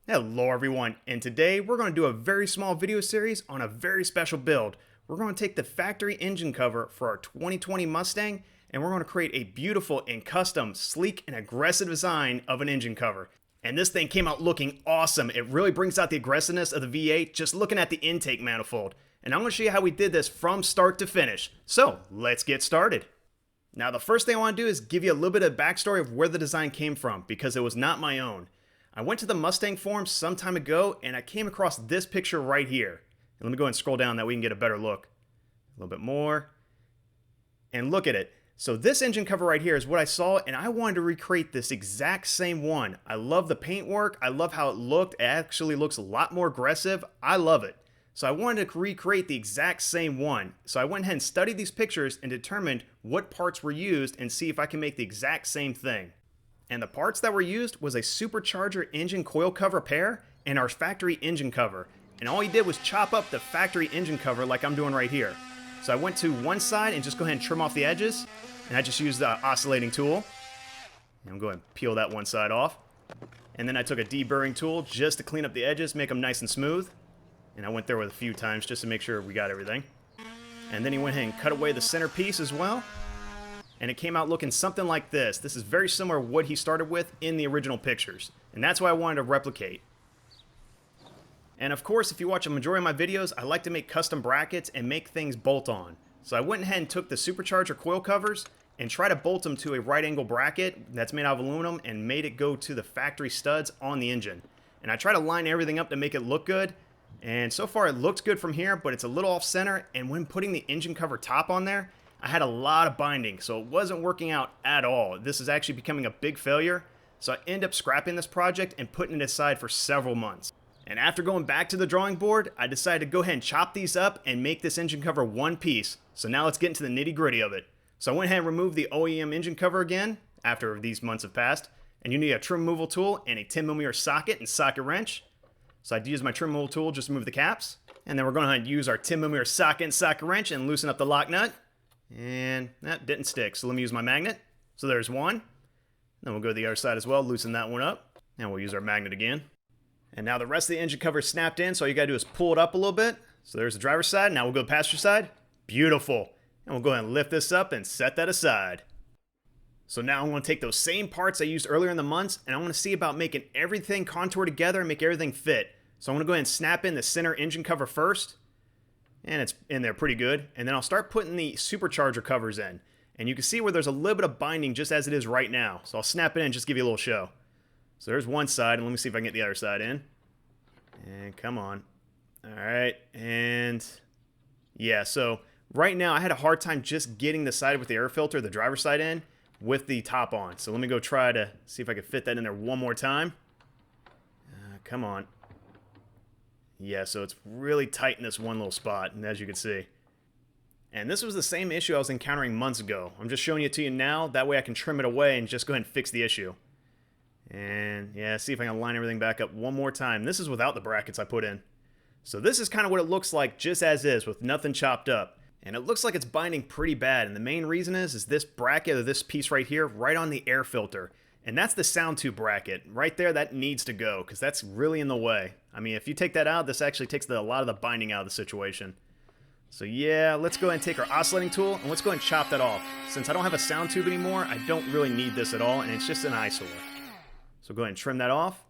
Hello everyone, and today we're going to do a very small video series on a very special build. We're going to take the factory engine cover for our 2020 Mustang and we're going to create a beautiful and custom, sleek and aggressive design of an engine cover. And this thing came out looking awesome. It really brings out the aggressiveness of the V8 just looking at the intake manifold. And I'm going to show you how we did this from start to finish. So let's get started. Now the first thing I want to do is give you a little bit of backstory of where the design came from because it was not my own. I went to the Mustang forums some time ago and I came across this picture right here. And let me go ahead and scroll down that we can get a better look. A little bit more. And look at it. So this engine cover right here is what I saw and I wanted to recreate this exact same one. I love the paintwork. I love how it looked. It actually looks a lot more aggressive. I love it. So I wanted to recreate the exact same one. So I went ahead and studied these pictures and determined what parts were used and see if I can make the exact same thing. And the parts that were used was a supercharger engine coil cover pair and our factory engine cover. And all he did was chop up the factory engine cover like I'm doing right here. So I went to one side and just go ahead and trim off the edges. And I just used the oscillating tool. And I'm going to peel that one side off. And then I took a deburring tool just to clean up the edges, make them nice and smooth. And I went there with a few times just to make sure we got everything. And then he went ahead and cut away the center piece as well. And it came out looking something like this. This is very similar to what he started with in the original pictures. And that's what I wanted to replicate. And of course, if you watch a majority of my videos, I like to make custom brackets and make things bolt on. So I went ahead and took the supercharger coil covers and tried to bolt them to a right angle bracket that's made out of aluminum and made it go to the factory studs on the engine. And I try to line everything up to make it look good. And so far it looks good from here, but it's a little off center. And when putting the engine cover top on there, I had a lot of binding, so it wasn't working out at all. This is actually becoming a big failure, so I ended up scrapping this project and putting it aside for several months. And after going back to the drawing board, I decided to go ahead and chop these up and make this engine cover one piece. So now let's get into the nitty gritty of it. So I went ahead and removed the OEM engine cover again, after these months have passed. And you need a trim removal tool and a 10mm socket and socket wrench. So I'd use my trim removal tool just to remove the caps. And then we're going to use our 10mm socket and socket wrench and loosen up the lock nut. And that didn't stick, so let me use my magnet. So there's one. Then we'll go to the other side as well, loosen that one up. And we'll use our magnet again. And now the rest of the engine cover is snapped in, so all you gotta do is pull it up a little bit. So there's the driver's side, now we'll go to the passenger side. Beautiful. And we'll go ahead and lift this up and set that aside. So now I'm gonna take those same parts I used earlier in the months, and I'm gonna see about making everything contour together and make everything fit. So I'm gonna go ahead and snap in the center engine cover first. And it's in there pretty good. And then I'll start putting the supercharger covers in. And you can see where there's a little bit of binding just as it is right now. So I'll snap it in and just give you a little show. So there's one side, and let me see if I can get the other side in. And come on. Alright, and yeah, so right now I had a hard time just getting the side with the air filter, the driver's side in, with the top on. So let me go try to see if I can fit that in there one more time. Come on. Yeah, so it's really tight in this one little spot, and as you can see. And this was the same issue I was encountering months ago. I'm just showing it to you now, that way I can trim it away and just go ahead and fix the issue. And yeah, see if I can line everything back up one more time. This is without the brackets I put in. So this is kind of what it looks like just as is, with nothing chopped up. And it looks like it's binding pretty bad, and the main reason is this bracket, or this piece right here, right on the air filter. And that's the sound tube bracket. Right there, that needs to go, because that's really in the way. I mean, if you take that out, this actually takes a lot of the binding out of the situation. So yeah, let's go ahead and take our oscillating tool, and let's go ahead and chop that off. Since I don't have a sound tube anymore, I don't really need this at all, and it's just an eyesore. So go ahead and trim that off.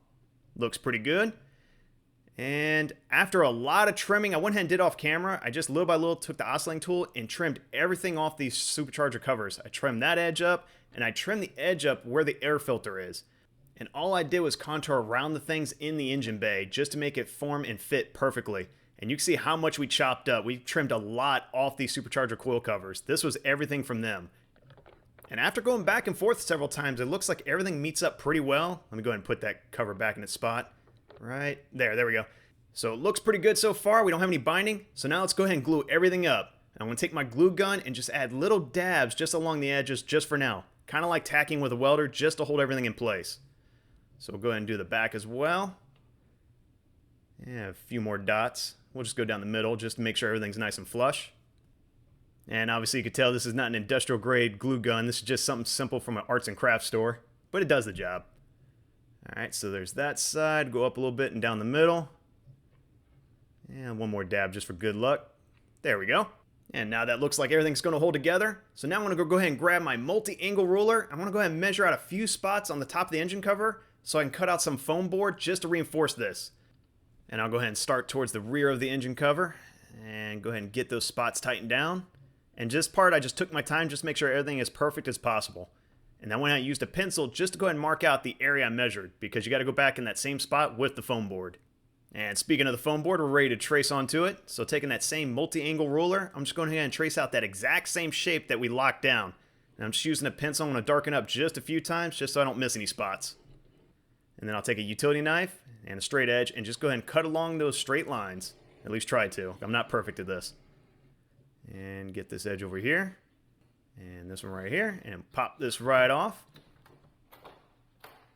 Looks pretty good. And after a lot of trimming, I went ahead and did off camera. I just little by little took the oscillating tool and trimmed everything off these supercharger covers. I trimmed that edge up, and I trimmed the edge up where the air filter is. And all I did was contour around the things in the engine bay just to make it form and fit perfectly. And you can see how much we chopped up. We trimmed a lot off these supercharger coil covers. This was everything from them. And after going back and forth several times, it looks like everything meets up pretty well. Let me go ahead and put that cover back in its spot. Right there we go. So it looks pretty good so far. We don't have any binding. So now let's go ahead and glue everything up. I'm going to take my glue gun and just add little dabs just along the edges just for now. Kind of like tacking with a welder just to hold everything in place. So we'll go ahead and do the back as well. Yeah, a few more dots. We'll just go down the middle just to make sure everything's nice and flush. And obviously you can tell this is not an industrial grade glue gun. This is just something simple from an arts and crafts store. But it does the job. Alright, so there's that side. Go up a little bit and down the middle. And one more dab just for good luck. There we go. And now that looks like everything's going to hold together. So now I'm going to go ahead and grab my multi-angle ruler. I want to go ahead and measure out a few spots on the top of the engine cover so I can cut out some foam board just to reinforce this. And I'll go ahead and start towards the rear of the engine cover and go ahead and get those spots tightened down. And this part I just took my time just to make sure everything is perfect as possible. And then when I used a pencil just to go ahead and mark out the area I measured, because you got to go back in that same spot with the foam board. And speaking of the foam board, we're ready to trace onto it. So taking that same multi-angle ruler, I'm just going ahead and trace out that exact same shape that we locked down. And I'm just using a pencil. I'm going to darken up just a few times just so I don't miss any spots. And then I'll take a utility knife and a straight edge and just go ahead and cut along those straight lines. At least try to. I'm not perfect at this. And get this edge over here. And this one right here. And pop this right off.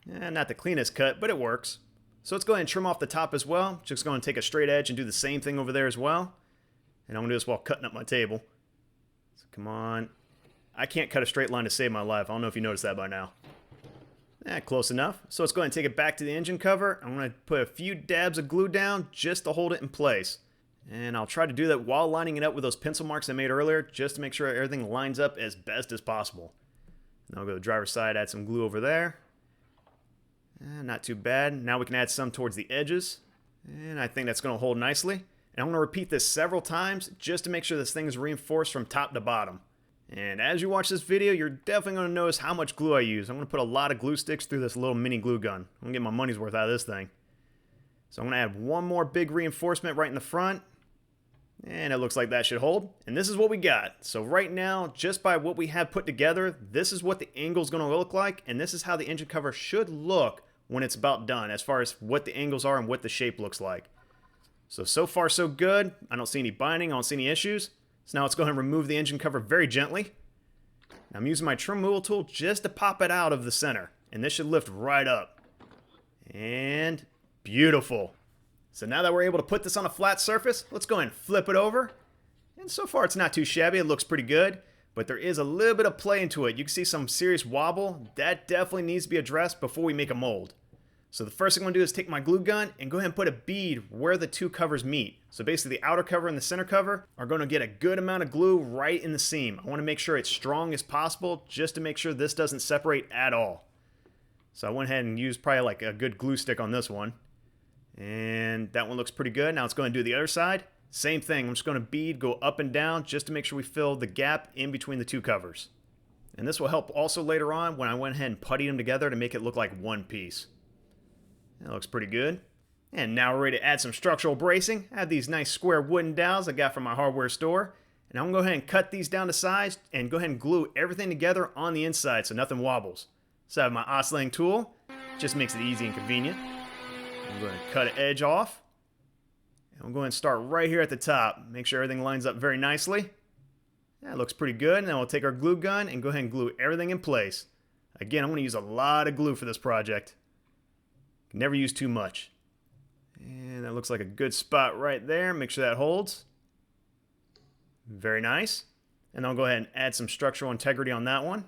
And not the cleanest cut, but it works. So let's go ahead and trim off the top as well. Just going to take a straight edge and do the same thing over there as well. And I'm going to do this while cutting up my table. So come on. I can't cut a straight line to save my life. I don't know if you noticed that by now. Close enough. So let's go ahead and take it back to the engine cover. I'm going to put a few dabs of glue down just to hold it in place. And I'll try to do that while lining it up with those pencil marks I made earlier just to make sure everything lines up as best as possible. And I'll go to the driver's side, add some glue over there. Not too bad. Now we can add some towards the edges. And I think that's going to hold nicely. And I'm going to repeat this several times just to make sure this thing is reinforced from top to bottom. And as you watch this video, you're definitely going to notice how much glue I use. I'm going to put a lot of glue sticks through this little mini glue gun. I'm going to get my money's worth out of this thing. So I'm going to add one more big reinforcement right in the front. And it looks like that should hold. And this is what we got. So right now, just by what we have put together, this is what the angle is going to look like. And this is how the engine cover should look when it's about done, as far as what the angles are and what the shape looks like. So far so good. I don't see any binding. I don't see any issues. So now let's go ahead and remove the engine cover very gently. Now I'm using my trim removal tool just to pop it out of the center. And this should lift right up. And beautiful. So now that we're able to put this on a flat surface, let's go ahead and flip it over. And so far it's not too shabby. It looks pretty good. But there is a little bit of play into it. You can see some serious wobble. That definitely needs to be addressed before we make a mold. So the first thing I'm going to do is take my glue gun and go ahead and put a bead where the two covers meet. So basically the outer cover and the center cover are going to get a good amount of glue right in the seam. I want to make sure it's strong as possible just to make sure this doesn't separate at all. So I went ahead and used probably like a good glue stick on this one. And that one looks pretty good. Now let's go ahead and do the other side. Same thing, I'm just going to bead, go up and down just to make sure we fill the gap in between the two covers. And this will help also later on when I went ahead and puttied them together to make it look like one piece. That looks pretty good. And now we're ready to add some structural bracing. I have these nice square wooden dowels I got from my hardware store. And I'm going to go ahead and cut these down to size and go ahead and glue everything together on the inside so nothing wobbles. So I have my oscillating tool. Just makes it easy and convenient. I'm going to cut an edge off. And we'll go ahead and start right here at the top. Make sure everything lines up very nicely. That looks pretty good. And then we'll take our glue gun and go ahead and glue everything in place. Again, I'm going to use a lot of glue for this project. Never use too much. And that looks like a good spot right there. Make sure that holds. Very nice. And I'll go ahead and add some structural integrity on that one.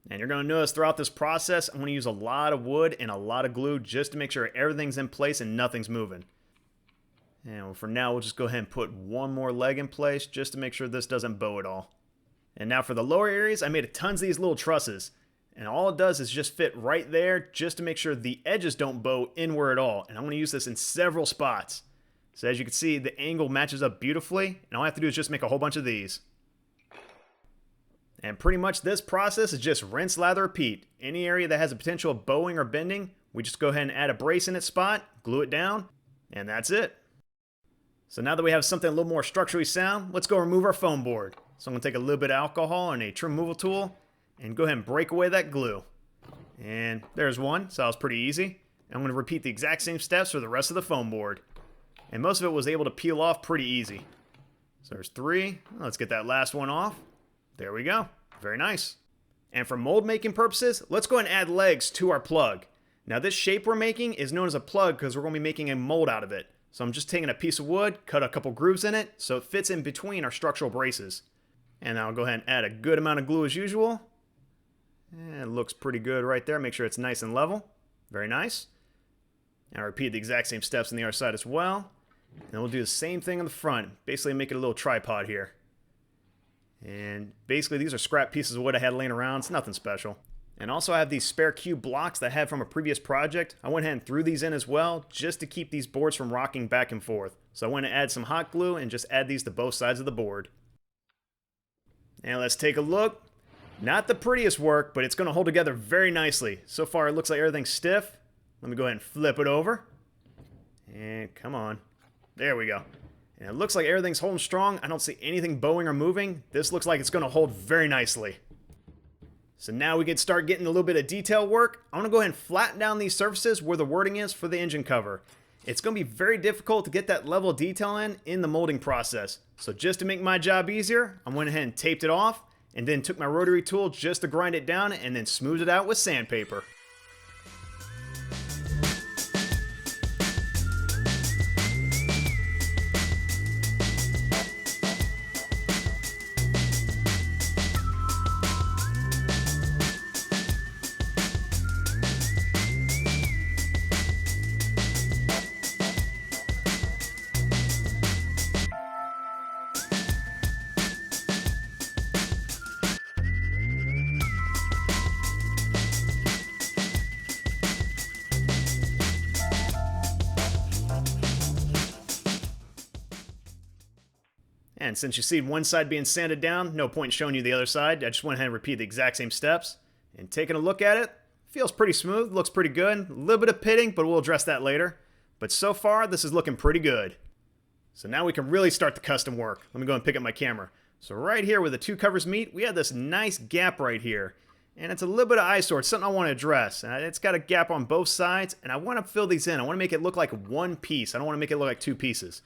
And you're going to notice throughout this process, I'm going to use a lot of wood and a lot of glue just to make sure everything's in place and nothing's moving. And for now, we'll just go ahead and put one more leg in place just to make sure this doesn't bow at all. And now for the lower areas, I made tons of these little trusses. And all it does is just fit right there just to make sure the edges don't bow inward at all. And I'm going to use this in several spots. So as you can see, the angle matches up beautifully. And all I have to do is just make a whole bunch of these. And pretty much this process is just rinse, lather, repeat. Any area that has a potential of bowing or bending, we just go ahead and add a brace in its spot, glue it down, and that's it. So now that we have something a little more structurally sound, let's go remove our foam board. So I'm going to take a little bit of alcohol and a trim removal tool and go ahead and break away that glue. And there's one, so that was pretty easy. I'm going to repeat the exact same steps for the rest of the foam board. And most of it was able to peel off pretty easy. So there's 3. Let's get that last one off. There we go. Very nice. And for mold making purposes, let's go ahead and add legs to our plug. Now this shape we're making is known as a plug because we're going to be making a mold out of it. So I'm just taking a piece of wood, cut a couple grooves in it, so it fits in between our structural braces. And I'll go ahead and add a good amount of glue as usual. And it looks pretty good right there. Make sure it's nice and level. Very nice. And I'll repeat the exact same steps on the other side as well. And we'll do the same thing on the front. Basically make it a little tripod here. And basically these are scrap pieces of wood I had laying around. It's nothing special. And also I have these spare cube blocks that I had from a previous project. I went ahead and threw these in as well just to keep these boards from rocking back and forth. So I went to add some hot glue and just add these to both sides of the board. And let's take a look. Not the prettiest work, but it's going to hold together very nicely. So far it looks like everything's stiff. Let me go ahead and flip it over. And come on. There we go. And it looks like everything's holding strong. I don't see anything bowing or moving. This looks like it's going to hold very nicely. So now we can start getting a little bit of detail work. I want to go ahead and flatten down these surfaces where the wording is for the engine cover. It's going to be very difficult to get that level of detail in the molding process. So just to make my job easier, I went ahead and taped it off and then took my rotary tool just to grind it down and then smoothed it out with sandpaper. And since you see one side being sanded down, no point showing you the other side. I just went ahead and repeated the exact same steps. And taking a look at it, feels pretty smooth, looks pretty good. A little bit of pitting, but we'll address that later. But so far, this is looking pretty good. So now we can really start the custom work. Let me go and pick up my camera. So right here where the two covers meet, we have this nice gap right here. And it's a little bit of eyesore. It's something I want to address. It's got a gap on both sides, and I want to fill these in. I want to make it look like one piece. I don't want to make it look like two pieces.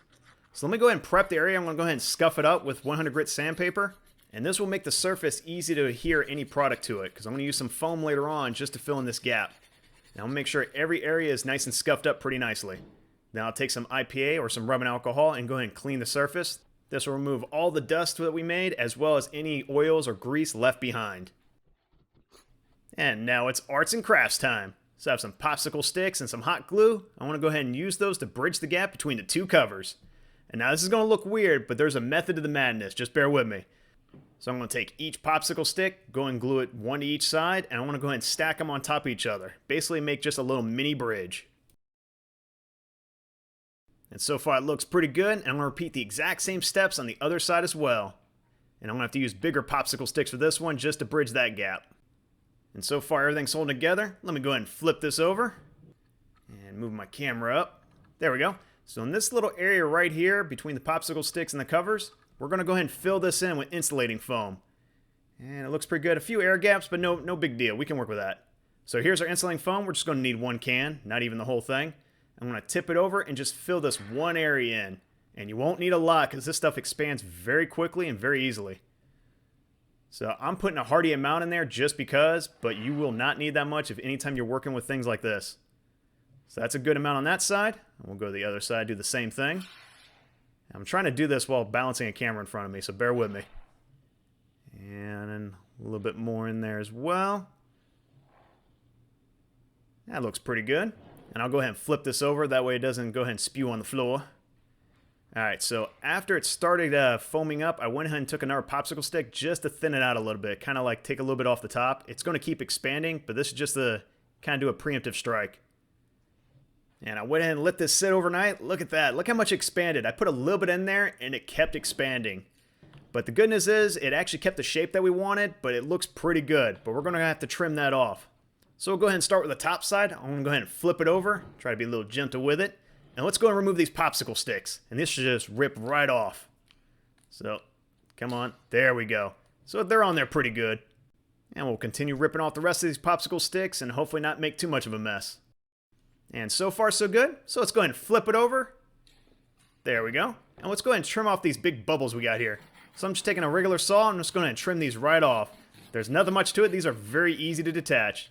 So let me go ahead and prep the area. I'm going to go ahead and scuff it up with 100 grit sandpaper. And this will make the surface easy to adhere any product to it, because I'm going to use some foam later on just to fill in this gap. Now I'm going to make sure every area is nice and scuffed up pretty nicely. Now I'll take some IPA or some rubbing alcohol and go ahead and clean the surface. This will remove all the dust that we made, as well as any oils or grease left behind. And now it's arts and crafts time. So I have some popsicle sticks and some hot glue. I want to go ahead and use those to bridge the gap between the two covers. And now this is going to look weird, but there's a method to the madness. Just bear with me. So I'm going to take each popsicle stick, go and glue it one to each side, and I want to go ahead and stack them on top of each other. Basically make just a little mini bridge. And so far it looks pretty good, and I'm going to repeat the exact same steps on the other side as well. And I'm going to have to use bigger popsicle sticks for this one just to bridge that gap. And so far everything's holding together. Let me go ahead and flip this over and move my camera up. There we go. So in this little area right here between the popsicle sticks and the covers, we're going to go ahead and fill this in with insulating foam. And it looks pretty good. A few air gaps, but no big deal. We can work with that. So here's our insulating foam. We're just going to need one can, not even the whole thing. I'm going to tip it over and just fill this one area in. And you won't need a lot because this stuff expands very quickly and very easily. So I'm putting a hearty amount in there just because, but you will not need that much if anytime you're working with things like this. So that's a good amount on that side. And we'll go to the other side, do the same thing. I'm trying to do this while balancing a camera in front of me, so bear with me. And then a little bit more in there as well. That looks pretty good. And I'll go ahead and flip this over, that way it doesn't go ahead and spew on the floor. Alright, so after it started foaming up, I went ahead and took another popsicle stick just to thin it out a little bit. Kind of like take a little bit off the top. It's going to keep expanding, but this is just to kind of do a preemptive strike. And I went ahead and let this sit overnight. Look at that. Look how much expanded. I put a little bit in there and it kept expanding. But the good news is it actually kept the shape that we wanted, but it looks pretty good. But we're going to have to trim that off. So we'll go ahead and start with the top side. I'm going to go ahead and flip it over. Try to be a little gentle with it. And let's go and remove these popsicle sticks. And this should just rip right off. So, come on. There we go. So they're on there pretty good. And we'll continue ripping off the rest of these popsicle sticks and hopefully not make too much of a mess. And so far so good. So let's go ahead and flip it over. There we go. And let's go ahead and trim off these big bubbles we got here. So I'm just taking a regular saw and I'm just going to trim these right off. There's nothing much to it. These are very easy to detach.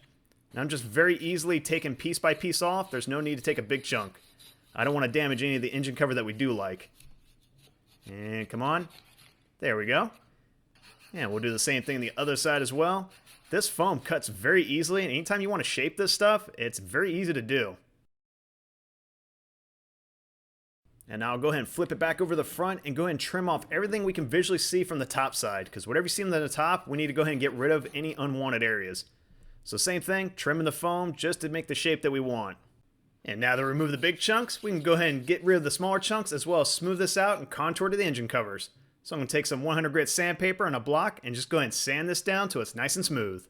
And I'm just very easily taking piece by piece off. There's no need to take a big chunk. I don't want to damage any of the engine cover that we do like. And come on. There we go. And we'll do the same thing on the other side as well. this foam cuts very easily, and anytime you want to shape this stuff, it's very easy to do. And now I'll go ahead and flip it back over the front and go ahead and trim off everything we can visually see from the top side, because whatever you see on the top, we need to go ahead and get rid of any unwanted areas. So same thing, trimming the foam just to make the shape that we want. And now to remove the big chunks, we can go ahead and get rid of the smaller chunks as well as smooth this out and contour to the engine covers. So I'm going to take some 100 grit sandpaper and a block and just go ahead and sand this down till it's nice and smooth.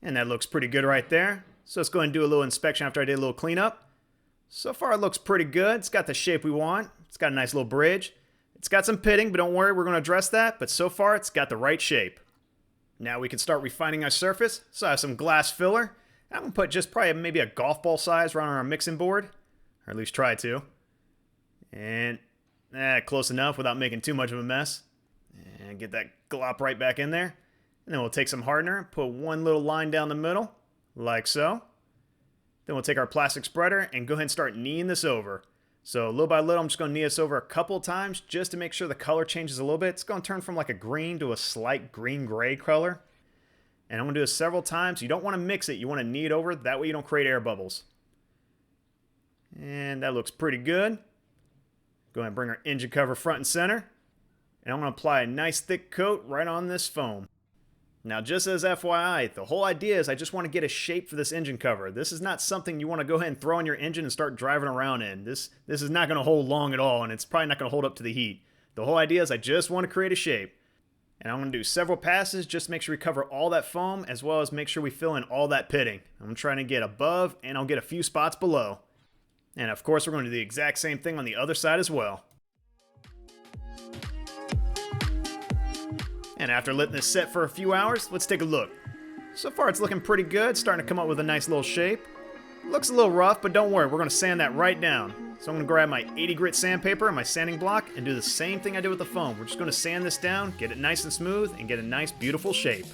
And that looks pretty good right there. So let's go ahead and do a little inspection after I did a little cleanup. So far it looks pretty good. It's got the shape we want. It's got a nice little bridge. It's got some pitting, but don't worry, we're going to address that. But so far it's got the right shape. Now we can start refining our surface. So I have some glass filler. I'm going to put just probably maybe a golf ball size right on our mixing board. Or at least try to. And close enough without making too much of a mess. And get that glop right back in there. And then we'll take some hardener, put one little line down the middle, like so. Then we'll take our plastic spreader and go ahead and start kneading this over. So little by little, I'm just going to knead this over a couple of times just to make sure the color changes a little bit. It's going to turn from like a green to a slight green-gray color. And I'm going to do this several times. You don't want to mix it. You want to knead over. That way you don't create air bubbles. And that looks pretty good. Go ahead and bring our engine cover front and center. And I'm going to apply a nice thick coat right on this foam. Now, just as FYI, the whole idea is I just want to get a shape for this engine cover. This is not something you want to go ahead and throw in your engine and start driving around in. This is not going to hold long at all, and it's probably not going to hold up to the heat. The whole idea is I just want to create a shape. And I'm going to do several passes just to make sure we cover all that foam, as well as make sure we fill in all that pitting. I'm trying to get above, and I'll get a few spots below. And of course, we're going to do the exact same thing on the other side as well. And after letting this set for a few hours, let's take a look. So far it's looking pretty good, starting to come up with a nice little shape. Looks a little rough, but don't worry, we're going to sand that right down. So I'm going to grab my 80 grit sandpaper and my sanding block and do the same thing I did with the foam. We're just going to sand this down, get it nice and smooth, and get a nice beautiful shape.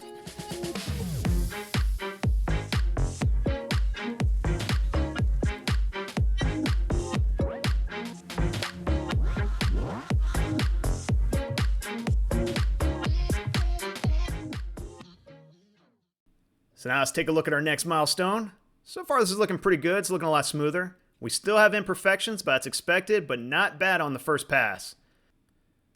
So now let's take a look at our next milestone. So far this is looking pretty good, it's looking a lot smoother. We still have imperfections, but that's expected, but not bad on the first pass.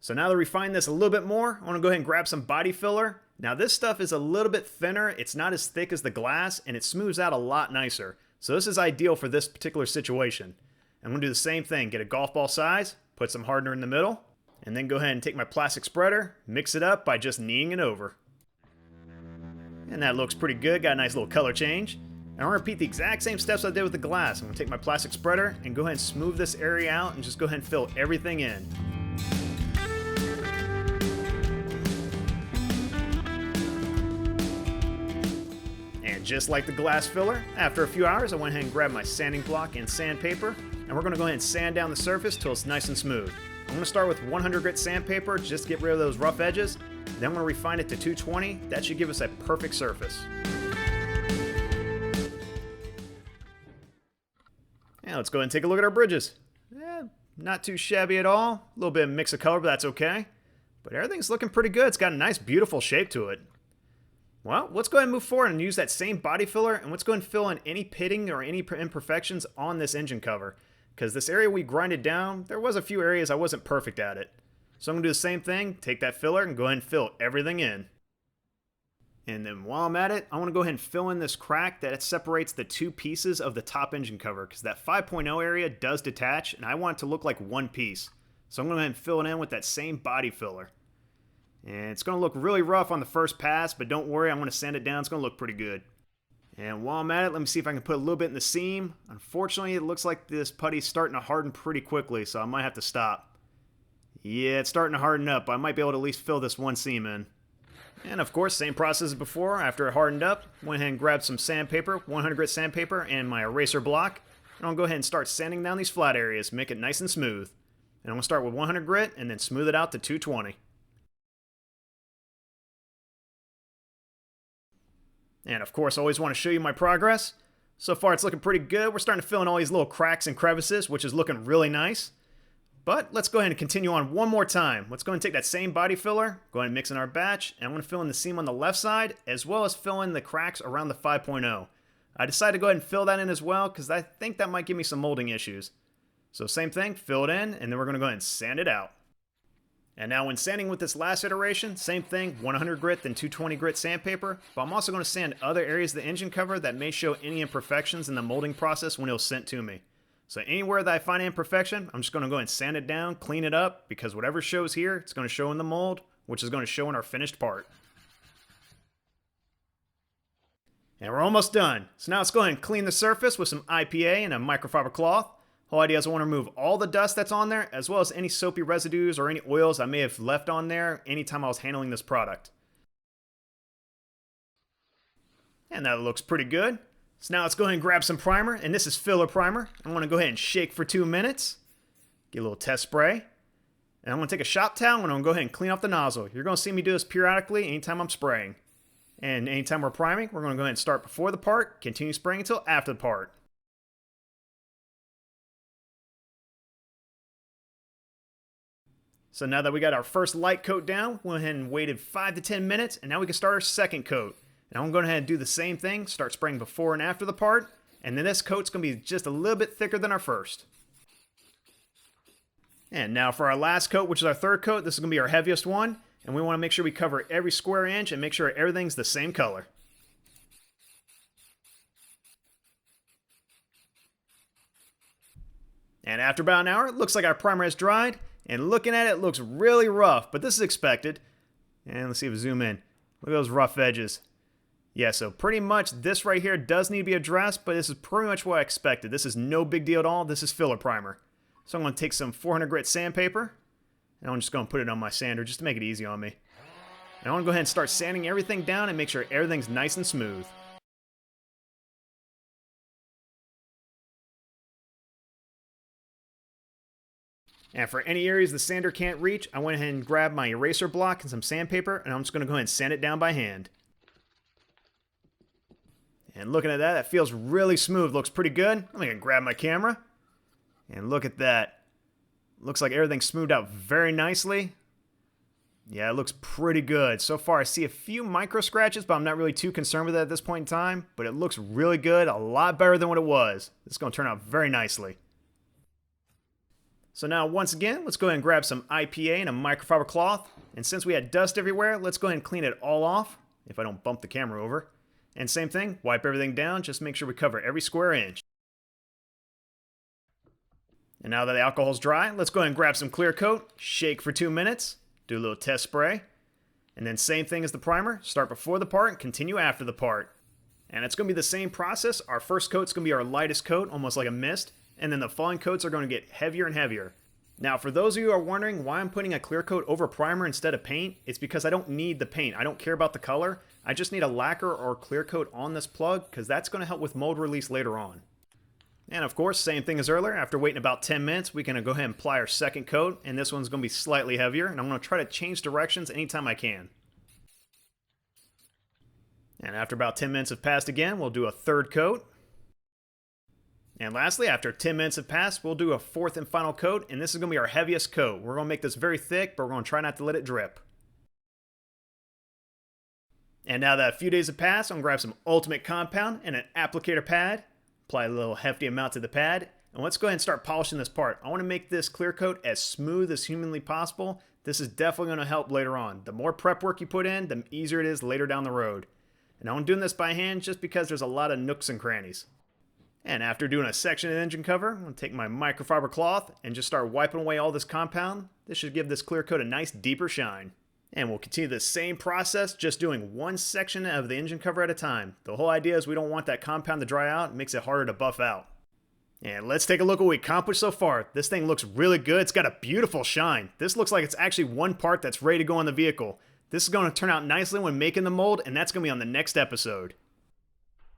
So now to refine this a little bit more, I want to go ahead and grab some body filler. Now this stuff is a little bit thinner, it's not as thick as the glass, and it smooths out a lot nicer. So this is ideal for this particular situation. I'm going to do the same thing, get a golf ball size, put some hardener in the middle, and then go ahead and take my plastic spreader, mix it up by just kneading it over. And that looks pretty good, got a nice little color change. And I'm going to repeat the exact same steps I did with the glass. I'm going to take my plastic spreader and go ahead and smooth this area out and just go ahead and fill everything in. And just like the glass filler, after a few hours I went ahead and grabbed my sanding block and sandpaper, and we're going to go ahead and sand down the surface till it's nice and smooth. I'm going to start with 100 grit sandpaper just to get rid of those rough edges. Then I'm going to refine it to 220. That should give us a perfect surface. Now let's go ahead and take a look at our bridges. Not too shabby at all. A little bit of mix of color, but that's okay. But everything's looking pretty good. It's got a nice, beautiful shape to it. Well, let's go ahead and move forward and use that same body filler, and let's go ahead and fill in any pitting or any imperfections on this engine cover. Because this area we grinded down, there was a few areas I wasn't perfect at it. So I'm going to do the same thing, take that filler and go ahead and fill everything in. And then while I'm at it, I want to go ahead and fill in this crack that separates the two pieces of the top engine cover, because that 5.0 area does detach and I want it to look like one piece. So I'm going to go ahead and fill it in with that same body filler. And it's going to look really rough on the first pass, but don't worry, I'm going to sand it down. It's going to look pretty good. And while I'm at it, let me see if I can put a little bit in the seam. Unfortunately, it looks like this putty's starting to harden pretty quickly, so I might have to stop. Yeah, it's starting to harden up, but I might be able to at least fill this one seam in. And of course, same process as before. After it hardened up, went ahead and grabbed some sandpaper, 100 grit sandpaper, and my eraser block. And I'll go ahead and start sanding down these flat areas, make it nice and smooth. And I'm going to start with 100 grit and then smooth it out to 220. And of course, I always want to show you my progress. So far, it's looking pretty good. We're starting to fill in all these little cracks and crevices, which is looking really nice. But let's go ahead and continue on one more time. Let's go ahead and take that same body filler, go ahead and mix in our batch, and I'm going to fill in the seam on the left side, as well as fill in the cracks around the 5.0. I decided to go ahead and fill that in as well, because I think that might give me some molding issues. So same thing, fill it in, and then we're going to go ahead and sand it out. And now when sanding with this last iteration, same thing, 100 grit then 220 grit sandpaper, but I'm also going to sand other areas of the engine cover that may show any imperfections in the molding process when it was sent to me. So anywhere that I find an imperfection, I'm just going to go ahead and sand it down, clean it up, because whatever shows here, it's going to show in the mold, which is going to show in our finished part. And we're almost done. So now let's go ahead and clean the surface with some IPA and a microfiber cloth. Whole idea is I want to remove all the dust that's on there, as well as any soapy residues or any oils I may have left on there anytime I was handling this product. And that looks pretty good. So now let's go ahead and grab some primer, and this is filler primer. I'm going to go ahead and shake for 2 minutes. Get a little test spray. And I'm going to take a shop towel and I'm going to go ahead and clean off the nozzle. You're going to see me do this periodically anytime I'm spraying. And anytime we're priming, we're going to go ahead and start before the part, continue spraying until after the part. So now that we got our first light coat down, we went ahead and waited 5 to 10 minutes, and now we can start our second coat. And I'm going to go ahead and do the same thing, start spraying before and after the part, and then this coat's going to be just a little bit thicker than our first. And now for our last coat, which is our third coat, this is going to be our heaviest one, and we want to make sure we cover every square inch and make sure everything's the same color. And after about an hour, it looks like our primer has dried. And looking at it, it looks really rough, but this is expected. And let's see if we zoom in. Look at those rough edges. Yeah, so pretty much this right here does need to be addressed, but this is pretty much what I expected. This is no big deal at all. This is filler primer. So I'm going to take some 400 grit sandpaper, and I'm just going to put it on my sander just to make it easy on me. And I want to go ahead and start sanding everything down and make sure everything's nice and smooth. And for any areas the sander can't reach, I went ahead and grabbed my eraser block and some sandpaper, and I'm just going to go ahead and sand it down by hand. And looking at that, that feels really smooth. Looks pretty good. I'm going to grab my camera, and look at that. Looks like everything's smoothed out very nicely. Yeah, it looks pretty good. So far, I see a few micro scratches, but I'm not really too concerned with that at this point in time. But it looks really good, a lot better than what it was. It's going to turn out very nicely. So now, once again, let's go ahead and grab some IPA and a microfiber cloth. And since we had dust everywhere, let's go ahead and clean it all off, if I don't bump the camera over. And same thing, wipe everything down, just make sure we cover every square inch. And now that the alcohol's dry, let's go ahead and grab some clear coat, shake for 2 minutes, do a little test spray. And then same thing as the primer, start before the part and continue after the part. And it's going to be the same process. Our first coat's going to be our lightest coat, almost like a mist. And then the following coats are going to get heavier and heavier. Now, for those of you who are wondering why I'm putting a clear coat over primer instead of paint, it's because I don't need the paint. I don't care about the color. I just need a lacquer or clear coat on this plug because that's going to help with mold release later on. And of course, same thing as earlier. After waiting about 10 minutes, we can go ahead and apply our second coat. And this one's going to be slightly heavier. And I'm going to try to change directions anytime I can. And after about 10 minutes have passed again, we'll do a third coat. And lastly, after 10 minutes have passed, we'll do a fourth and final coat, and this is going to be our heaviest coat. We're going to make this very thick, but we're going to try not to let it drip. And now that a few days have passed, I'm going to grab some Ultimate Compound and an applicator pad. Apply a little hefty amount to the pad, and let's go ahead and start polishing this part. I want to make this clear coat as smooth as humanly possible. This is definitely going to help later on. The more prep work you put in, the easier it is later down the road. And I'm doing this by hand just because there's a lot of nooks and crannies. And after doing a section of the engine cover, I'm going to take my microfiber cloth and just start wiping away all this compound. This should give this clear coat a nice deeper shine. And we'll continue the same process, just doing one section of the engine cover at a time. The whole idea is we don't want that compound to dry out. It makes it harder to buff out. And let's take a look at what we accomplished so far. This thing looks really good. It's got a beautiful shine. This looks like it's actually one part that's ready to go on the vehicle. This is going to turn out nicely when making the mold, and that's going to be on the next episode.